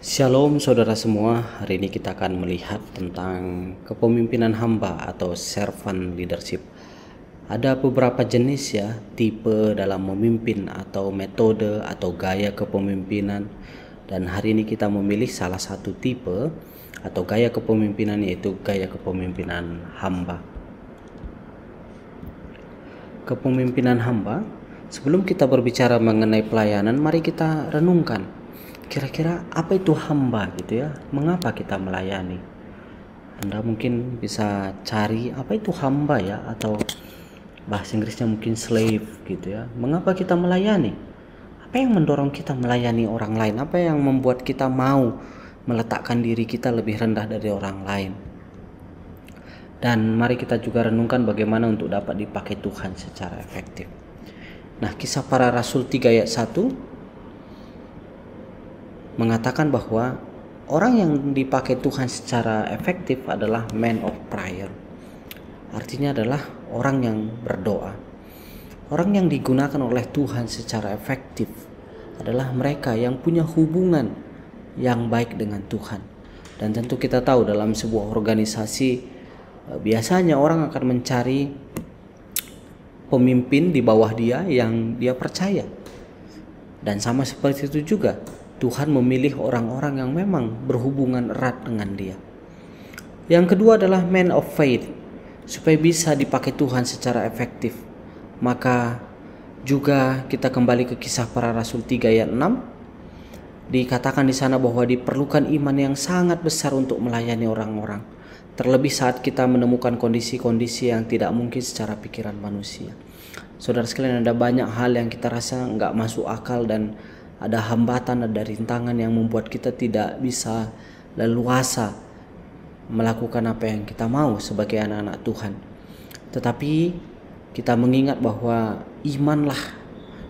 Shalom saudara semua, hari ini kita akan melihat tentang kepemimpinan hamba atau servant leadership. Ada beberapa jenis ya, tipe dalam memimpin atau metode atau gaya kepemimpinan. Dan hari ini kita memilih salah satu tipe atau gaya kepemimpinan, yaitu gaya kepemimpinan hamba. Kepemimpinan hamba, sebelum kita berbicara mengenai pelayanan, mari kita renungkan. Kira-kira apa itu hamba gitu ya? Mengapa kita melayani? Anda mungkin bisa cari apa itu hamba ya, atau bahasa Inggrisnya mungkin slave gitu ya. Mengapa kita melayani? Apa yang mendorong kita melayani orang lain? Apa yang membuat kita mau meletakkan diri kita lebih rendah dari orang lain? Dan mari kita juga renungkan bagaimana untuk dapat dipakai Tuhan secara efektif. Nah, Kisah Para Rasul 3 ayat 1 mengatakan bahwa orang yang dipakai Tuhan secara efektif adalah man of prayer. Artinya adalah orang yang berdoa. Orang yang digunakan oleh Tuhan secara efektif adalah mereka yang punya hubungan yang baik dengan Tuhan. Dan tentu kita tahu dalam sebuah organisasi biasanya orang akan mencari pemimpin di bawah dia yang dia percaya. Dan sama seperti itu juga Tuhan memilih orang-orang yang memang berhubungan erat dengan dia. Yang kedua adalah man of faith. Supaya bisa dipakai Tuhan secara efektif, maka juga kita kembali ke Kisah Para Rasul 3 ayat 6. Dikatakan di sana bahwa diperlukan iman yang sangat besar untuk melayani orang-orang. Terlebih saat kita menemukan kondisi-kondisi yang tidak mungkin secara pikiran manusia. Saudara sekalian, ada banyak hal yang kita rasa nggak masuk akal, dan ada hambatan, ada rintangan yang membuat kita tidak bisa leluasa melakukan apa yang kita mau sebagai anak-anak Tuhan. Tetapi kita mengingat bahwa imanlah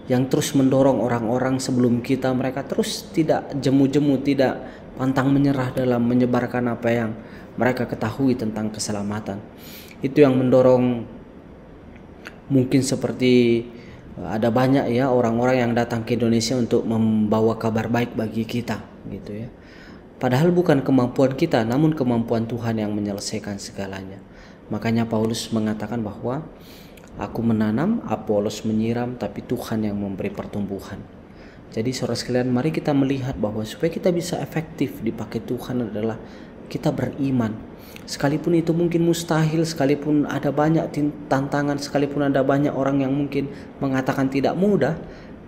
yang terus mendorong orang-orang sebelum kita, mereka terus tidak jemu-jemu, tidak pantang menyerah dalam menyebarkan apa yang mereka ketahui tentang keselamatan. Itu yang mendorong, mungkin seperti ada banyak ya orang-orang yang datang ke Indonesia untuk membawa kabar baik bagi kita gitu ya. Padahal bukan kemampuan kita, namun kemampuan Tuhan yang menyelesaikan segalanya. Makanya Paulus mengatakan bahwa aku menanam, Apolos menyiram, tapi Tuhan yang memberi pertumbuhan. Jadi saudara sekalian, mari kita melihat bahwa supaya kita bisa efektif dipakai Tuhan adalah kita beriman. Sekalipun itu mungkin mustahil, sekalipun ada banyak tantangan, sekalipun ada banyak orang yang mungkin mengatakan tidak mudah,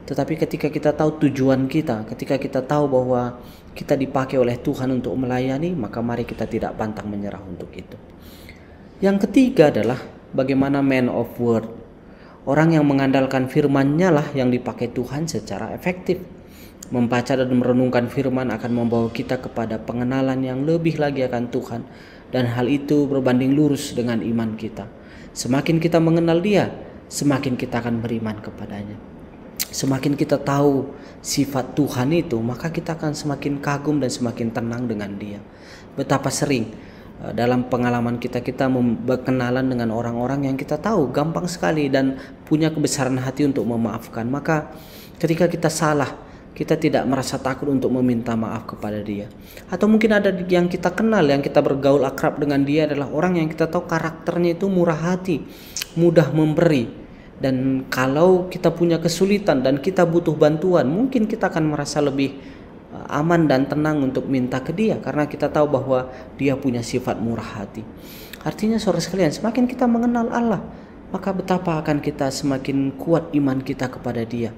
tetapi ketika kita tahu tujuan kita, ketika kita tahu bahwa kita dipakai oleh Tuhan untuk melayani, maka mari kita tidak pantang menyerah untuk itu. Yang ketiga adalah bagaimana man of word. Orang yang mengandalkan firman-Nya lah yang dipakai Tuhan secara efektif. Membaca dan merenungkan firman akan membawa kita kepada pengenalan yang lebih lagi akan Tuhan. Dan hal itu berbanding lurus dengan iman kita. Semakin kita mengenal Dia, semakin kita akan beriman kepadanya. Semakin kita tahu sifat Tuhan itu, maka kita akan semakin kagum dan semakin tenang dengan Dia. Betapa sering dalam pengalaman kita berkenalan dengan orang-orang yang kita tahu gampang sekali dan punya kebesaran hati untuk memaafkan. Maka ketika kita salah, kita tidak merasa takut untuk meminta maaf kepada dia. Atau mungkin ada yang kita kenal, yang kita bergaul akrab dengan dia adalah orang yang kita tahu karakternya itu murah hati, mudah memberi. Dan kalau kita punya kesulitan dan kita butuh bantuan, mungkin kita akan merasa lebih aman dan tenang untuk minta ke dia, karena kita tahu bahwa dia punya sifat murah hati. Artinya saudara sekalian, semakin kita mengenal Allah, maka betapa akan kita semakin kuat iman kita kepada dia.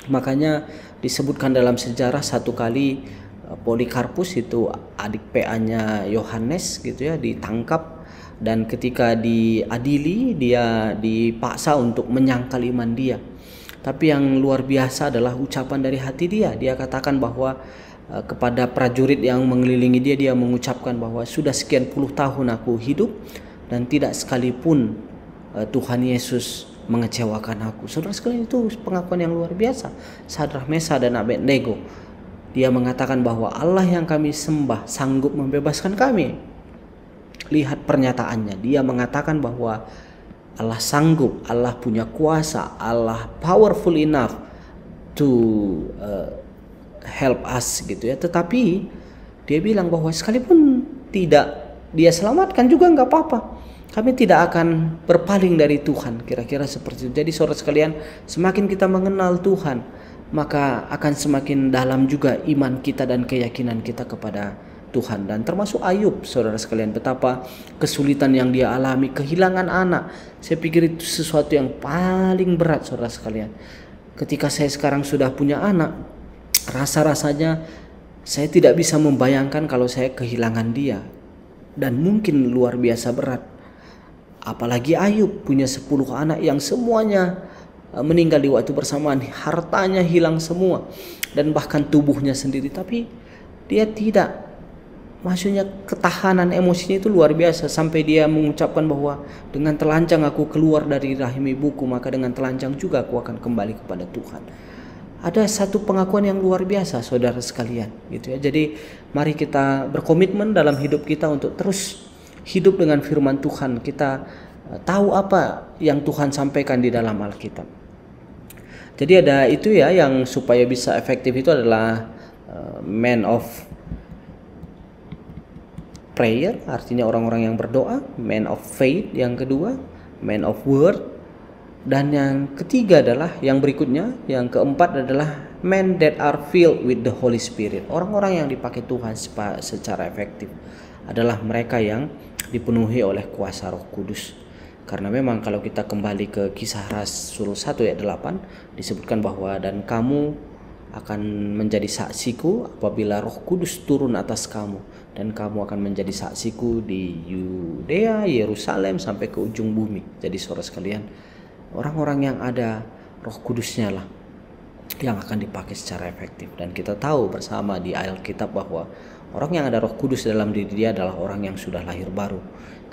Makanya disebutkan dalam sejarah satu kali Polikarpus, itu adik PA-nya Yohanes gitu ya, ditangkap, dan ketika diadili dia dipaksa untuk menyangkal iman dia. Tapi yang luar biasa adalah ucapan dari hati dia. Dia katakan bahwa kepada prajurit yang mengelilingi dia, dia mengucapkan bahwa sudah sekian puluh tahun aku hidup dan tidak sekalipun Tuhan Yesus mengecewakan aku. Saudara sekalian, itu pengakuan yang luar biasa. Sadrah, Mesah dan Abednego, dia mengatakan bahwa Allah yang kami sembah sanggup membebaskan kami. Lihat pernyataannya, dia mengatakan bahwa Allah sanggup, Allah punya kuasa, Allah powerful enough to help us gitu ya. Tetapi dia bilang bahwa sekalipun tidak dia selamatkan juga nggak apa-apa. Kami tidak akan berpaling dari Tuhan, kira-kira seperti itu. Jadi saudara sekalian, semakin kita mengenal Tuhan, maka akan semakin dalam juga iman kita dan keyakinan kita kepada Tuhan. Dan termasuk Ayub, saudara sekalian, betapa kesulitan yang dia alami, kehilangan anak. Saya pikir itu sesuatu yang paling berat, saudara sekalian. Ketika saya sekarang sudah punya anak, rasa-rasanya saya tidak bisa membayangkan kalau saya kehilangan dia. Dan mungkin luar biasa berat. Apalagi Ayub punya 10 anak yang semuanya meninggal di waktu bersamaan. Hartanya hilang semua. Dan bahkan tubuhnya sendiri. Tapi dia tidak. Maksudnya ketahanan emosinya itu luar biasa. Sampai dia mengucapkan bahwa dengan telanjang aku keluar dari rahim ibuku, maka dengan telanjang juga aku akan kembali kepada Tuhan. Ada satu pengakuan yang luar biasa, saudara sekalian, gitu ya. Jadi mari kita berkomitmen dalam hidup kita untuk terus hidup dengan firman Tuhan. Kita tahu apa yang Tuhan sampaikan di dalam Alkitab. Jadi ada itu ya, yang supaya bisa efektif itu adalah man of prayer, artinya orang-orang yang berdoa. Man of faith yang kedua, man of word. Dan yang ketiga adalah yang berikutnya, yang keempat adalah men that are filled with the Holy Spirit. Orang-orang yang dipakai Tuhan secara efektif adalah mereka yang dipenuhi oleh kuasa Roh Kudus. Karena memang kalau kita kembali ke Kisah Rasul 1 ayat 8 disebutkan bahwa dan kamu akan menjadi saksiku apabila Roh Kudus turun atas kamu, dan kamu akan menjadi saksiku di Yudea, Yerusalem sampai ke ujung bumi. Jadi saudara sekalian, orang-orang yang ada Roh Kudusnya lah yang akan dipakai secara efektif. Dan kita tahu bersama di Alkitab bahwa orang yang ada Roh Kudus dalam diri dia adalah orang yang sudah lahir baru.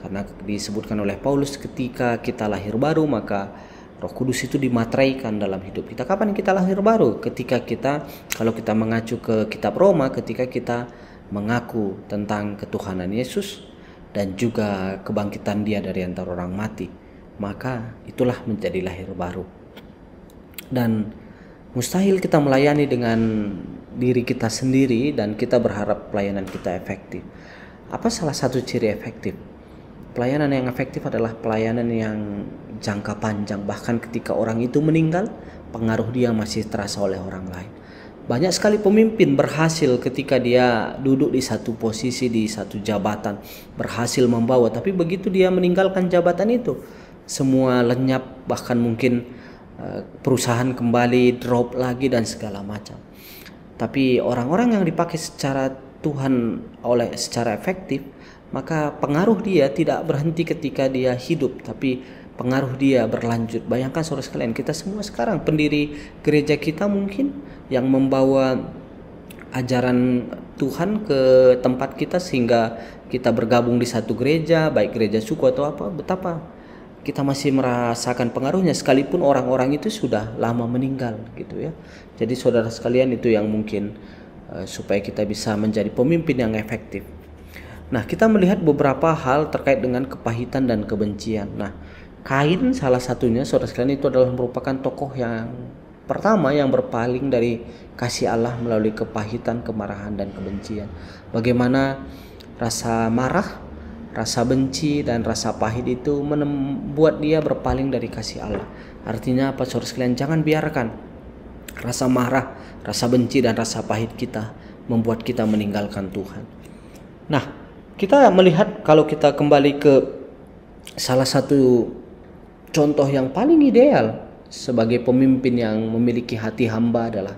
Karena disebutkan oleh Paulus, ketika kita lahir baru maka Roh Kudus itu dimateraikan dalam hidup kita. Kapan kita lahir baru? Ketika kita, kalau kita mengacu ke kitab Roma, ketika kita mengaku tentang ketuhanan Yesus dan juga kebangkitan dia dari antara orang mati, maka itulah menjadi lahir baru. Dan mustahil kita melayani dengan diri kita sendiri dan kita berharap pelayanan kita efektif. Apa salah satu ciri efektif? Pelayanan yang efektif adalah pelayanan yang jangka panjang. Bahkan ketika orang itu meninggal, pengaruh dia masih terasa oleh orang lain. Banyak sekali pemimpin berhasil ketika dia duduk di satu posisi, di satu jabatan, berhasil membawa. Tapi begitu dia meninggalkan jabatan itu, semua lenyap, bahkan mungkin perusahaan kembali drop lagi dan segala macam. Tapi orang-orang yang dipakai secara Tuhan secara efektif, maka pengaruh dia tidak berhenti ketika dia hidup, tapi pengaruh dia berlanjut. Bayangkan saudara sekalian, kita semua sekarang pendiri gereja kita mungkin yang membawa ajaran Tuhan ke tempat kita sehingga kita bergabung di satu gereja, baik gereja suku atau apa, betapa kita masih merasakan pengaruhnya sekalipun orang-orang itu sudah lama meninggal gitu ya. Jadi saudara sekalian, itu yang mungkin supaya kita bisa menjadi pemimpin yang efektif. Nah, kita melihat beberapa hal terkait dengan kepahitan dan kebencian. Nah, Kain salah satunya, saudara sekalian, itu adalah merupakan tokoh yang pertama yang berpaling dari kasih Allah melalui kepahitan, kemarahan, dan kebencian. Bagaimana rasa marah, rasa benci, dan rasa pahit itu membuat dia berpaling dari kasih Allah. Artinya apa, saudara sekalian? Jangan biarkan rasa marah, rasa benci, dan rasa pahit kita membuat kita meninggalkan Tuhan. Nah, kita melihat kalau kita kembali ke salah satu contoh yang paling ideal sebagai pemimpin yang memiliki hati hamba adalah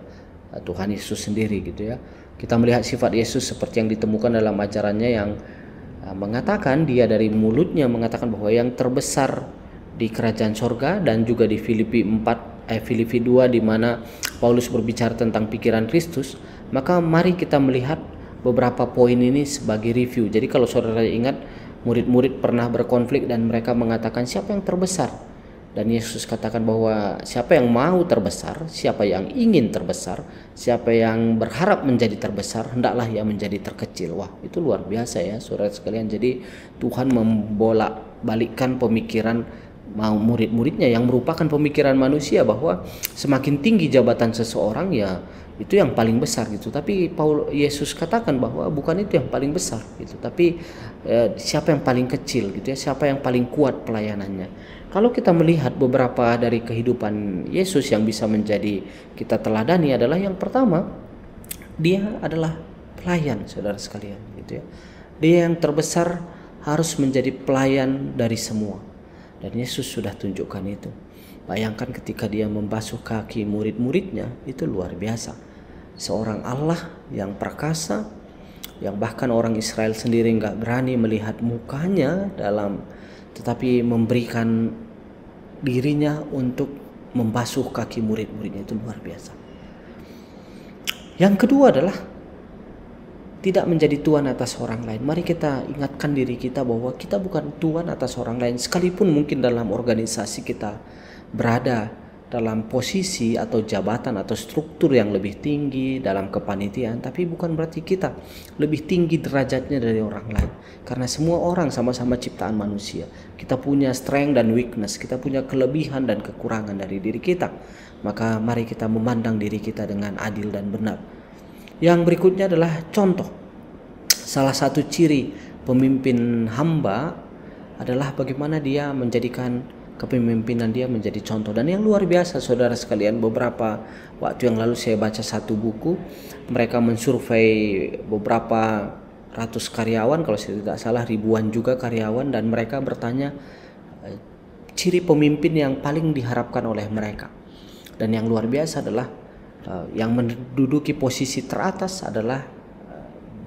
Tuhan Yesus sendiri gitu ya. Kita melihat sifat Yesus seperti yang ditemukan dalam ajarannya yang mengatakan, dia dari mulutnya mengatakan bahwa yang terbesar di kerajaan sorga, dan juga di Filipi 2 di mana Paulus berbicara tentang pikiran Kristus. Maka mari kita melihat beberapa poin ini sebagai review. Jadi kalau saudara ingat, murid-murid pernah berkonflik dan mereka mengatakan siapa yang terbesar, dan Yesus katakan bahwa siapa yang mau terbesar, siapa yang ingin terbesar, siapa yang berharap menjadi terbesar, hendaklah ia menjadi terkecil. Wah, itu luar biasa ya saudara sekalian. Jadi Tuhan membolak-balikkan pemikiran murid-muridnya yang merupakan pemikiran manusia, bahwa semakin tinggi jabatan seseorang ya Itu yang paling besar gitu. Tapi Yesus katakan bahwa bukan itu yang paling besar gitu. Tapi siapa yang paling kecil gitu ya, siapa yang paling kuat pelayanannya. Kalau kita melihat beberapa dari kehidupan Yesus yang bisa menjadi kita teladani adalah yang pertama, dia adalah pelayan, saudara sekalian gitu ya. Dia yang terbesar harus menjadi pelayan dari semua. Dan Yesus sudah tunjukkan itu. Bayangkan ketika dia membasuh kaki murid-muridnya, itu luar biasa. Seorang Allah yang perkasa, yang bahkan orang Israel sendiri nggak berani melihat mukanya tetapi memberikan dirinya untuk membasuh kaki murid-muridnya, itu luar biasa. Yang kedua adalah tidak menjadi tuan atas orang lain. Mari kita ingatkan diri kita bahwa kita bukan tuan atas orang lain. Sekalipun mungkin dalam organisasi kita berada dalam posisi atau jabatan atau struktur yang lebih tinggi dalam kepanitiaan, tapi bukan berarti kita lebih tinggi derajatnya dari orang lain. Karena semua orang sama-sama ciptaan manusia. Kita punya strength dan weakness, kita punya kelebihan dan kekurangan dari diri kita. Maka mari kita memandang diri kita dengan adil dan benar. Yang berikutnya adalah contoh. Salah satu ciri pemimpin hamba adalah bagaimana dia menjadikan kepemimpinan dia menjadi contoh. Dan yang luar biasa, saudara sekalian, beberapa waktu yang lalu saya baca satu buku. Mereka mensurvei beberapa ratus karyawan, kalau saya tidak salah ribuan juga karyawan, dan mereka bertanya ciri pemimpin yang paling diharapkan oleh mereka. Dan yang luar biasa adalah yang menduduki posisi teratas adalah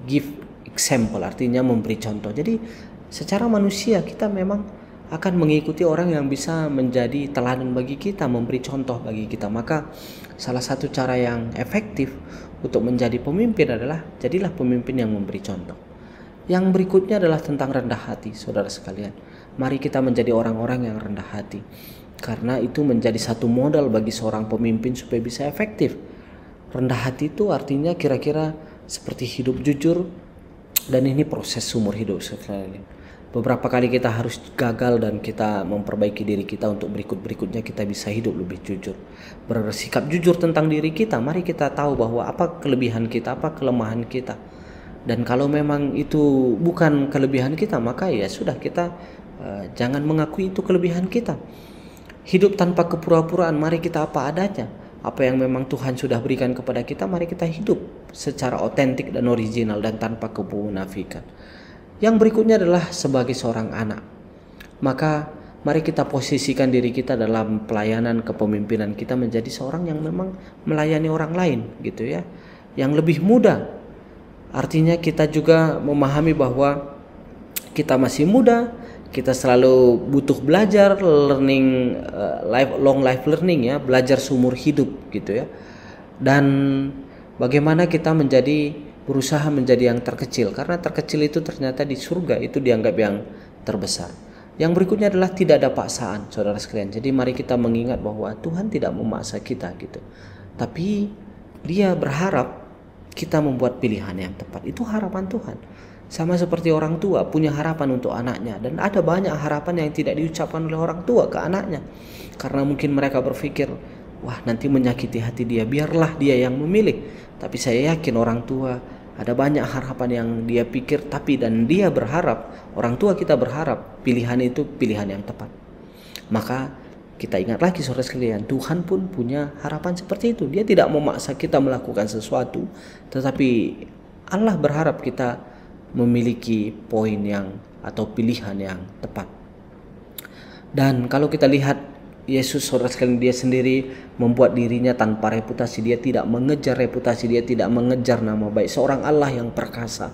give example, artinya memberi contoh. Jadi secara manusia kita memang akan mengikuti orang yang bisa menjadi teladan bagi kita, memberi contoh bagi kita. Maka salah satu cara yang efektif untuk menjadi pemimpin adalah jadilah pemimpin yang memberi contoh. Yang berikutnya adalah tentang rendah hati, saudara sekalian. Mari kita menjadi orang-orang yang rendah hati. Karena itu menjadi satu modal bagi seorang pemimpin supaya bisa efektif. Rendah hati itu artinya kira-kira seperti hidup jujur, dan ini proses seumur hidup sekalian. Beberapa kali kita harus gagal dan kita memperbaiki diri kita untuk berikut-berikutnya kita bisa hidup lebih jujur. Bersikap jujur tentang diri kita. Mari kita tahu bahwa apa kelebihan kita, apa kelemahan kita. Dan kalau memang itu bukan kelebihan kita, maka ya sudah, kita jangan mengakui itu kelebihan kita. Hidup tanpa kepura-puraan, mari kita apa adanya. Apa yang memang Tuhan sudah berikan kepada kita, mari kita hidup secara otentik dan original dan tanpa kemunafikan. Yang berikutnya adalah sebagai seorang anak. Maka mari kita posisikan diri kita dalam pelayanan kepemimpinan kita menjadi seorang yang memang melayani orang lain gitu ya. Yang lebih muda. Artinya kita juga memahami bahwa kita masih muda, kita selalu butuh belajar, learning, long life learning ya, belajar seumur hidup gitu ya. Dan bagaimana kita berusaha menjadi yang terkecil, karena terkecil itu ternyata di surga itu dianggap yang terbesar. Yang berikutnya adalah tidak ada paksaan, saudara sekalian. Jadi mari kita mengingat bahwa Tuhan tidak memaksa kita gitu. Tapi Dia berharap kita membuat pilihan yang tepat. Itu harapan Tuhan. Sama seperti orang tua punya harapan untuk anaknya, dan ada banyak harapan yang tidak diucapkan oleh orang tua ke anaknya karena mungkin mereka berpikir, wah nanti menyakiti hati dia, biarlah dia yang memilih. Tapi saya yakin orang tua ada banyak harapan yang dia pikir, dan dia berharap, orang tua kita berharap pilihan itu pilihan yang tepat. Maka kita ingat lagi saudara sekalian, Tuhan pun punya harapan seperti itu. Dia tidak memaksa kita melakukan sesuatu, tetapi Allah berharap kita memiliki poin atau pilihan yang tepat. Dan kalau kita lihat Yesus, saudara sekalian, dia sendiri membuat dirinya tanpa reputasi. Dia tidak mengejar reputasi, dia tidak mengejar nama baik. Seorang Allah yang perkasa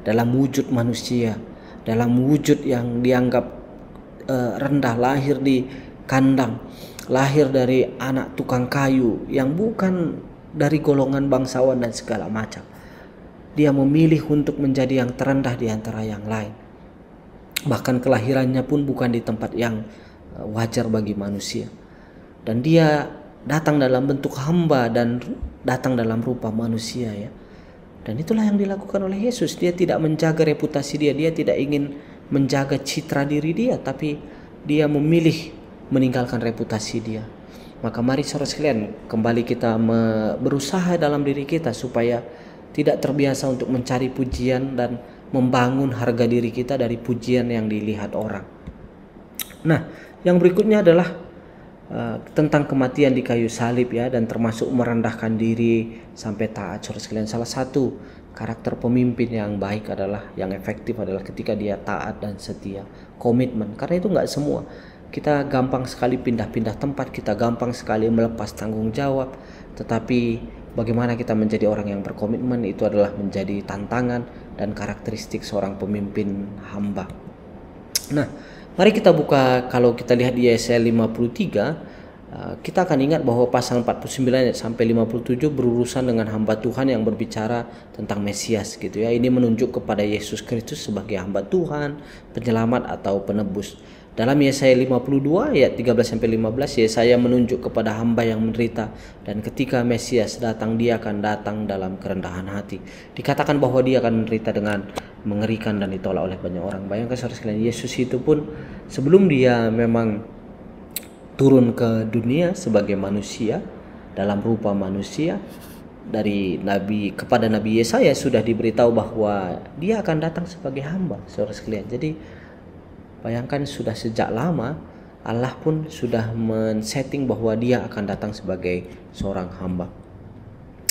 dalam wujud manusia, dalam wujud yang dianggap rendah, lahir di kandang, lahir dari anak tukang kayu yang bukan dari golongan bangsawan dan segala macam. Dia memilih untuk menjadi yang terendah di antara yang lain. Bahkan kelahirannya pun bukan di tempat yang wajar bagi manusia. Dan dia datang dalam bentuk hamba dan datang dalam rupa manusia ya. Dan itulah yang dilakukan oleh Yesus. Dia tidak menjaga reputasi dia, dia tidak ingin menjaga citra diri dia, tapi dia memilih meninggalkan reputasi dia. Maka mari saudara sekalian, kembali kita berusaha dalam diri kita supaya tidak terbiasa untuk mencari pujian dan membangun harga diri kita dari pujian yang dilihat orang. Nah, yang berikutnya adalah tentang kematian di kayu salib ya, dan termasuk merendahkan diri sampai taat saudara sekalian. Salah satu karakter pemimpin yang baik adalah, yang efektif adalah ketika dia taat dan setia, komitmen. Karena itu nggak semua. Kita gampang sekali pindah-pindah tempat, kita gampang sekali melepas tanggung jawab. Tetapi bagaimana kita menjadi orang yang berkomitmen, itu adalah menjadi tantangan dan karakteristik seorang pemimpin hamba. Nah, mari kita buka, kalau kita lihat di Yesaya 53, kita akan ingat bahwa pasal 49 sampai 57 berurusan dengan hamba Tuhan yang berbicara tentang Mesias gitu ya. Ini menunjuk kepada Yesus Kristus sebagai hamba Tuhan, penyelamat atau penebus. Dalam Yesaya 52 ayat 13 sampai 15, Yesaya menunjuk kepada hamba yang menderita, dan ketika Mesias datang, dia akan datang dalam kerendahan hati. Dikatakan bahwa dia akan menderita dengan mengerikan dan ditolak oleh banyak orang. Bayangkan saudara sekalian, Yesus itu pun sebelum dia memang turun ke dunia sebagai manusia dalam rupa manusia, dari Nabi kepada Nabi Yesaya sudah diberitahu bahwa dia akan datang sebagai hamba, saudara sekalian. Jadi bayangkan, sudah sejak lama Allah pun sudah men-setting bahwa dia akan datang sebagai seorang hamba.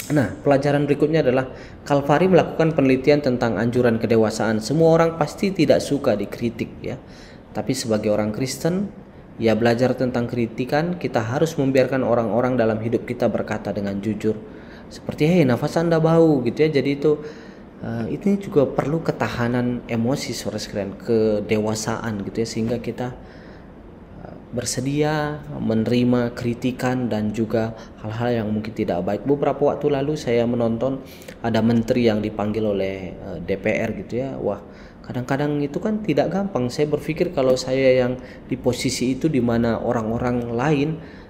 Nah, pelajaran berikutnya adalah Kalvari melakukan penelitian tentang anjuran kedewasaan. Semua orang pasti tidak suka dikritik ya. Tapi sebagai orang Kristen, ya belajar tentang kritikan, kita harus membiarkan orang-orang dalam hidup kita berkata dengan jujur. Seperti, hei, nafas Anda bau gitu ya. Jadi itu ini juga perlu ketahanan emosi saudara sekalian, kedewasaan gitu ya, sehingga kita bersedia menerima kritikan dan juga hal-hal yang mungkin tidak baik. Beberapa waktu lalu saya menonton ada menteri yang dipanggil oleh DPR gitu ya. Wah, kadang-kadang itu kan tidak gampang. Saya berpikir kalau saya yang di posisi itu, di mana orang-orang lain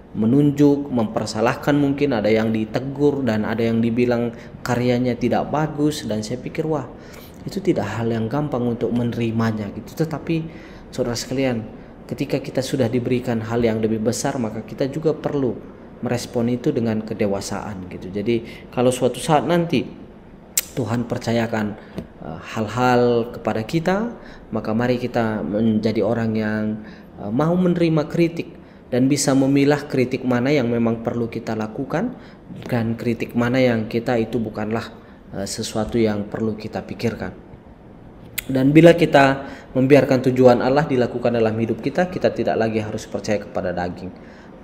menunjuk, mempersalahkan, mungkin ada yang ditegur dan ada yang dibilang karyanya tidak bagus, dan saya pikir wah, itu tidak hal yang gampang untuk menerimanya gitu. Tetapi saudara sekalian, ketika kita sudah diberikan hal yang lebih besar, maka kita juga perlu merespon itu dengan kedewasaan gitu. Jadi kalau suatu saat nanti Tuhan percayakan hal-hal kepada kita, maka mari kita menjadi orang yang mau menerima kritik dan bisa memilah kritik mana yang memang perlu kita lakukan dan kritik mana yang kita itu bukanlah sesuatu yang perlu kita pikirkan. Dan bila kita membiarkan tujuan Allah dilakukan dalam hidup kita, kita tidak lagi harus percaya kepada daging.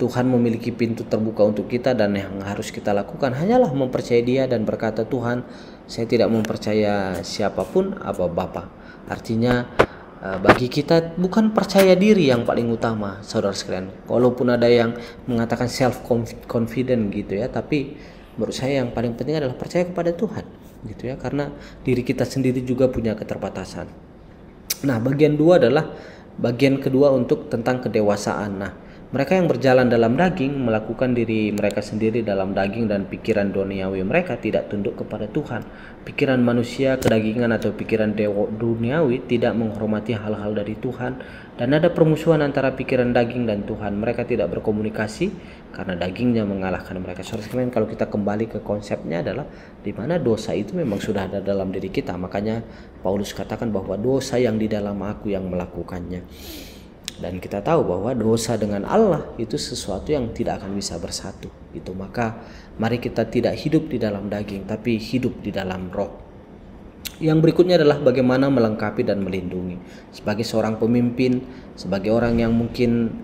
Tuhan memiliki pintu terbuka untuk kita, dan yang harus kita lakukan hanyalah mempercayai Dia dan berkata, Tuhan, saya tidak mempercaya siapapun apa Bapa. Artinya bagi kita bukan percaya diri yang paling utama, saudara sekalian. Walaupun ada yang mengatakan self confident gitu ya, tapi menurut saya yang paling penting adalah percaya kepada Tuhan gitu ya, karena diri kita sendiri juga punya keterbatasan. Nah, bagian kedua untuk tentang kedewasaan. Nah, mereka yang berjalan dalam daging melakukan diri mereka sendiri dalam daging, dan pikiran duniawi mereka tidak tunduk kepada Tuhan. Pikiran manusia kedagingan atau pikiran duniawi tidak menghormati hal-hal dari Tuhan, dan ada permusuhan antara pikiran daging dan Tuhan. Mereka tidak berkomunikasi karena dagingnya mengalahkan mereka. Saudara sekalian, kalau kita kembali ke konsepnya adalah di mana dosa itu memang sudah ada dalam diri kita. Makanya Paulus katakan bahwa dosa yang di dalam aku yang melakukannya. Dan kita tahu bahwa dosa dengan Allah itu sesuatu yang tidak akan bisa bersatu gitu. Maka mari kita tidak hidup di dalam daging, tapi hidup di dalam roh. Yang berikutnya adalah bagaimana melengkapi dan melindungi. Sebagai seorang pemimpin, sebagai orang yang mungkin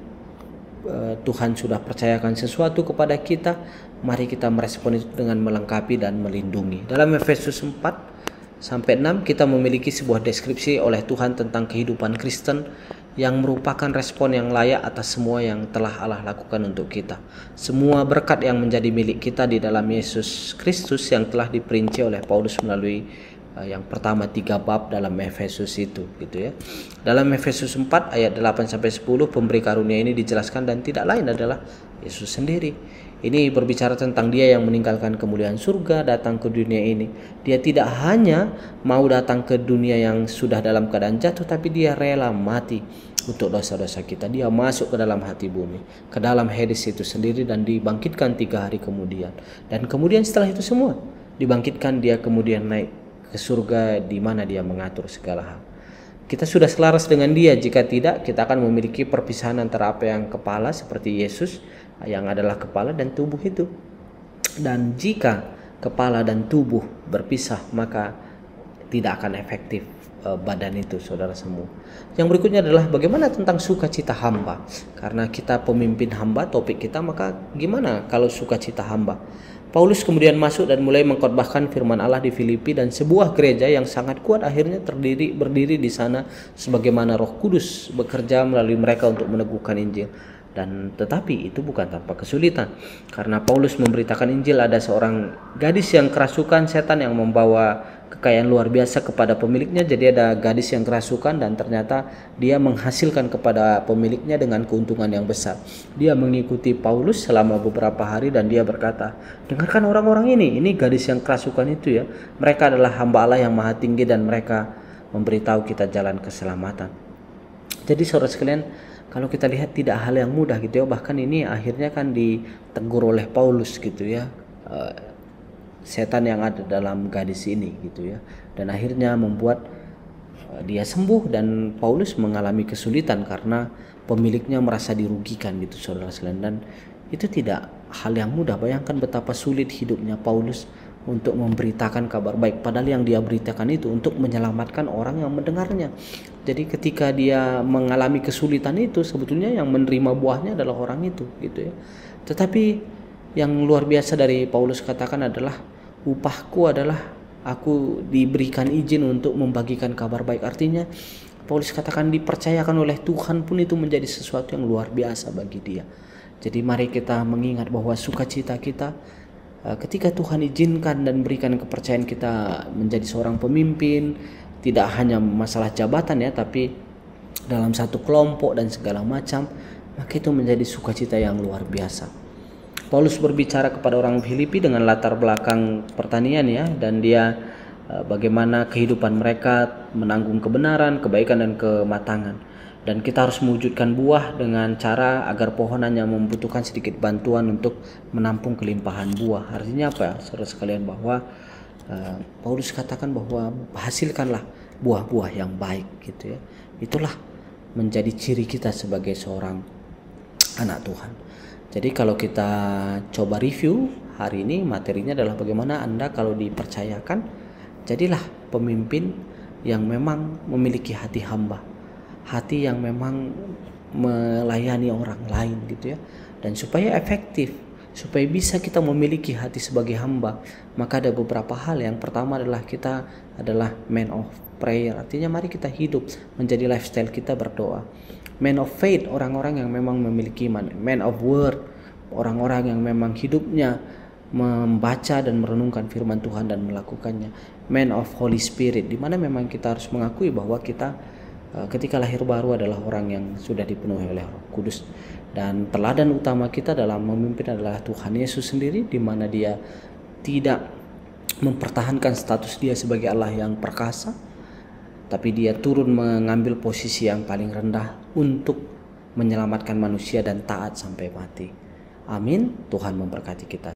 Tuhan sudah percayakan sesuatu kepada kita, mari kita merespon itu dengan melengkapi dan melindungi. Dalam Efesus 4-6 kita memiliki sebuah deskripsi oleh Tuhan tentang kehidupan Kristen yang merupakan respon yang layak atas semua yang telah Allah lakukan untuk kita. Semua berkat yang menjadi milik kita di dalam Yesus Kristus yang telah diperinci oleh Paulus melalui yang pertama 3 bab dalam Efesus itu gitu ya. Dalam Efesus 4 ayat 8-10 pemberi karunia ini dijelaskan, dan tidak lain adalah Yesus sendiri. Ini berbicara tentang dia yang meninggalkan kemuliaan surga, datang ke dunia ini. Dia tidak hanya mau datang ke dunia yang sudah dalam keadaan jatuh, tapi dia rela mati untuk dosa-dosa kita. Dia masuk ke dalam hati bumi, ke dalam Hades itu sendiri, dan dibangkitkan 3 hari kemudian. Dan kemudian setelah itu semua dibangkitkan, dia kemudian naik ke surga di mana dia mengatur segala hal. Kita sudah selaras dengan dia. Jika tidak, kita akan memiliki perpisahan antara apa yang kepala seperti Yesus yang adalah kepala dan tubuh itu. Dan jika kepala dan tubuh berpisah, maka tidak akan efektif badan itu, saudara semua. Yang berikutnya adalah bagaimana tentang sukacita hamba. Karena kita pemimpin hamba topik kita, maka gimana kalau sukacita hamba? Paulus kemudian masuk dan mulai mengkhotbahkan firman Allah di Filipi, dan sebuah gereja yang sangat kuat akhirnya berdiri di sana sebagaimana Roh Kudus bekerja melalui mereka untuk meneguhkan Injil. Dan tetapi itu bukan tanpa kesulitan, karena Paulus memberitakan Injil. Ada seorang gadis yang kerasukan setan yang membawa kekayaan luar biasa kepada pemiliknya. Jadi ada gadis yang kerasukan dan ternyata dia menghasilkan kepada pemiliknya dengan keuntungan yang besar. Dia mengikuti Paulus selama beberapa hari dan dia berkata, dengarkan orang-orang ini gadis yang kerasukan itu ya, mereka adalah hamba Allah yang maha tinggi dan mereka memberitahu kita jalan keselamatan. Jadi saudara sekalian, kalau kita lihat tidak hal yang mudah gitu ya. Bahkan ini akhirnya kan ditegur oleh Paulus gitu ya, setan yang ada dalam gadis ini gitu ya. Dan akhirnya membuat dia sembuh, dan Paulus mengalami kesulitan karena pemiliknya merasa dirugikan gitu, saudara sekalian. Dan itu tidak hal yang mudah. Bayangkan betapa sulit hidupnya Paulus untuk memberitakan kabar baik, padahal yang dia beritakan itu untuk menyelamatkan orang yang mendengarnya. Jadi ketika dia mengalami kesulitan itu, sebetulnya yang menerima buahnya adalah orang itu gitu ya. Tetapi yang luar biasa dari Paulus katakan adalah, upahku adalah aku diberikan izin untuk membagikan kabar baik. Artinya Paulus katakan dipercayakan oleh Tuhan pun itu menjadi sesuatu yang luar biasa bagi dia. Jadi mari kita mengingat bahwa sukacita kita ketika Tuhan izinkan dan berikan kepercayaan kita menjadi seorang pemimpin, tidak hanya masalah jabatan ya, tapi dalam satu kelompok dan segala macam, maka itu menjadi sukacita yang luar biasa. Paulus berbicara kepada orang Filipi dengan latar belakang pertanian ya, dan dia bagaimana kehidupan mereka menanggung kebenaran, kebaikan dan kematangan. Dan kita harus mewujudkan buah dengan cara agar pohonan yang membutuhkan sedikit bantuan untuk menampung kelimpahan buah. Artinya apa ya, saudara sekalian, bahwa Paulus katakan bahwa hasilkanlah buah-buah yang baik gitu ya. Itulah menjadi ciri kita sebagai seorang anak Tuhan. Jadi kalau kita coba review hari ini, materinya adalah bagaimana Anda kalau dipercayakan, jadilah pemimpin yang memang memiliki hati hamba, hati yang memang melayani orang lain gitu ya. Dan supaya efektif, supaya bisa kita memiliki hati sebagai hamba, maka ada beberapa hal. Yang pertama adalah kita adalah man of prayer. Artinya mari kita hidup menjadi lifestyle kita berdoa. Man of faith, orang-orang yang memang memiliki iman. Man of word, orang-orang yang memang hidupnya membaca dan merenungkan firman Tuhan dan melakukannya. Man of Holy Spirit, di mana memang kita harus mengakui bahwa kita ketika lahir baru adalah orang yang sudah dipenuhi oleh Roh Kudus. Dan teladan utama kita dalam memimpin adalah Tuhan Yesus sendiri, di mana dia tidak mempertahankan status dia sebagai Allah yang perkasa, tapi dia turun mengambil posisi yang paling rendah untuk menyelamatkan manusia dan taat sampai mati. Amin. Tuhan memberkati kita.